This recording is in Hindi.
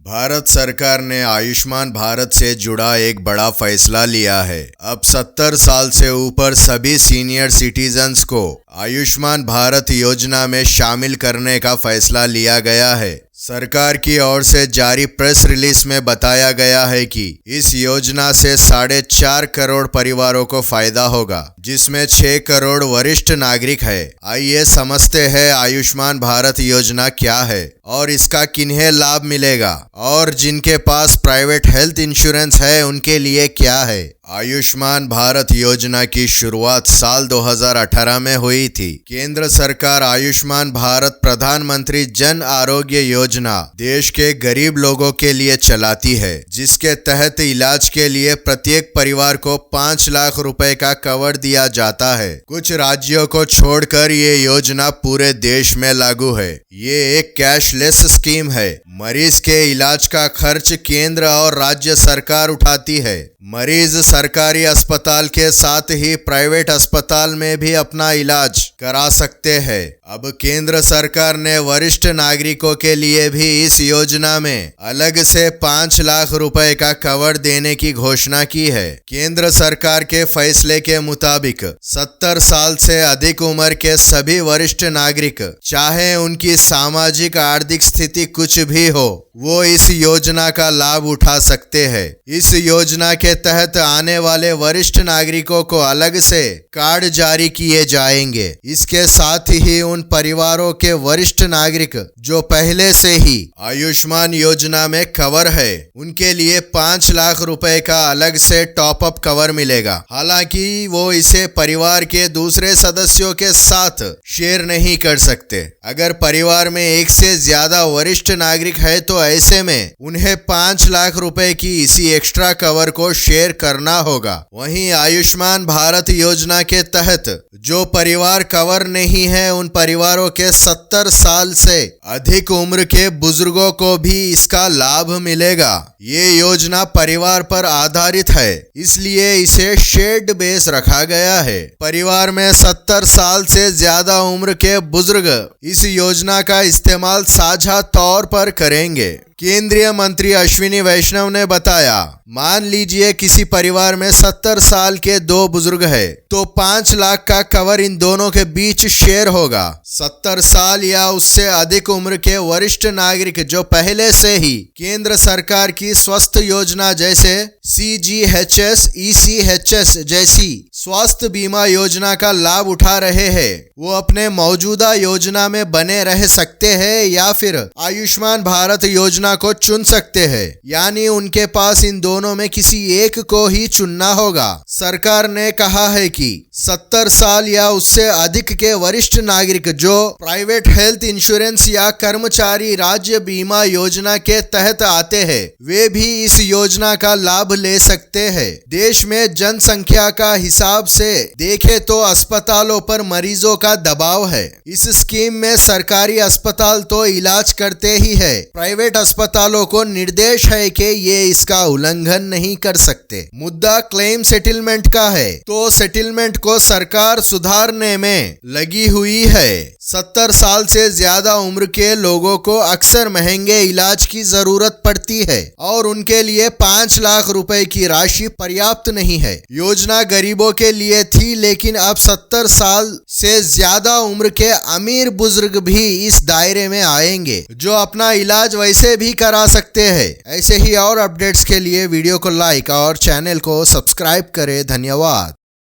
भारत सरकार ने आयुष्मान भारत से जुड़ा एक बड़ा फैसला लिया है। अब 70 साल से ऊपर सभी सीनियर सिटीजन्स को आयुष्मान भारत योजना में शामिल करने का फैसला लिया गया है। सरकार की ओर से जारी प्रेस रिलीज में बताया गया है कि इस योजना से 4.5 करोड़ परिवारों को फायदा होगा, जिसमें 6 करोड़ वरिष्ठ नागरिक है। आइए समझते हैं आयुष्मान भारत योजना क्या है और इसका किन्हें लाभ मिलेगा और जिनके पास प्राइवेट हेल्थ इंश्योरेंस है उनके लिए क्या है। आयुष्मान भारत योजना की शुरुआत साल 2018 में हुई थी। केंद्र सरकार आयुष्मान भारत प्रधानमंत्री जन आरोग्य योजना देश के गरीब लोगों के लिए चलाती है, जिसके तहत इलाज के लिए प्रत्येक परिवार को 5 लाख रुपए का कवर दिया जाता है। कुछ राज्यों को छोड़कर ये योजना पूरे देश में लागू है। ये एक कैशलेस स्कीम है। मरीज के इलाज का खर्च केंद्र और राज्य सरकार उठाती है। मरीज सरकारी अस्पताल के साथ ही प्राइवेट अस्पताल में भी अपना इलाज करा सकते हैं। अब केंद्र सरकार ने वरिष्ठ नागरिकों के लिए भी इस योजना में अलग से 5 लाख रुपए का कवर देने की घोषणा की है। केंद्र सरकार के फैसले के मुताबिक 70 साल से अधिक उम्र के सभी वरिष्ठ नागरिक, चाहे उनकी सामाजिक आर्थिक स्थिति कुछ भी हो, वो इस योजना का लाभ उठा सकते हैं। इस योजना के तहत आने वाले वरिष्ठ नागरिकों को अलग से कार्ड जारी किए जाएंगे। इसके साथ ही उन परिवारों के वरिष्ठ नागरिक जो पहले से ही आयुष्मान योजना में कवर है, उनके लिए 5 लाख रुपए का अलग से टॉप अप कवर मिलेगा। हालांकि वो इसे परिवार के दूसरे सदस्यों के साथ शेयर नहीं कर सकते। अगर परिवार में एक से ज्यादा वरिष्ठ नागरिक है तो ऐसे में उन्हें 5 लाख रुपए की इसी एक्स्ट्रा कवर को शेयर करना होगा। वहीं आयुष्मान भारत योजना के तहत जो परिवार कवर नहीं है, उन परिवारों के 70 साल से अधिक उम्र के बुजुर्गों को भी इसका लाभ मिलेगा। ये योजना परिवार पर आधारित है, इसलिए इसे शेयर्ड बेस रखा गया है। परिवार में 70 साल से ज्यादा उम्र के बुजुर्ग इस योजना का इस्तेमाल साझा तौर पर करेंगे। केंद्रीय मंत्री अश्विनी वैष्णव ने बताया, मान लीजिए किसी परिवार में 70 साल के 2 बुजुर्ग है तो 5 लाख का कवर इन दोनों के बीच शेयर होगा। 70 साल या उससे अधिक उम्र के वरिष्ठ नागरिक जो पहले से ही केंद्र सरकार की स्वास्थ्य योजना जैसे CGHS, ECHS जैसी स्वास्थ्य बीमा योजना का लाभ उठा रहे हैं, वो अपने मौजूदा योजना में बने रह सकते हैं या फिर आयुष्मान भारत योजना को चुन सकते हैं। यानी उनके पास इन दोनों में किसी एक को ही चुनना होगा। सरकार ने कहा है कि 70 साल या उससे अधिक के वरिष्ठ नागरिक जो प्राइवेट हेल्थ इंश्योरेंस या कर्मचारी राज्य बीमा योजना के तहत आते हैं, वे भी इस योजना का लाभ ले सकते हैं। देश में जनसंख्या का हिसाब से देखें तो अस्पतालों पर मरीजों का दबाव है। इस स्कीम में सरकारी अस्पताल तो इलाज करते ही है, प्राइवेट अस्पतालों को निर्देश है कि ये इसका उल्लंघन नहीं कर सकते। मुद्दा क्लेम सेटलमेंट का है, तो सेटलमेंट को सरकार सुधारने में लगी हुई है। 70 साल से ज्यादा उम्र के लोगों को अक्सर महंगे इलाज की जरूरत पड़ती है और उनके लिए 5 लाख रुपए की राशि पर्याप्त नहीं है। योजना गरीबों के लिए थी, लेकिन अब 70 साल से ज्यादा उम्र के अमीर बुजुर्ग भी इस दायरे में आएंगे, जो अपना इलाज वैसे भी करा सकते हैं। ऐसे ही और अपडेट्स के लिए वीडियो को लाइक और चैनल को सब्सक्राइब करें। धन्यवाद।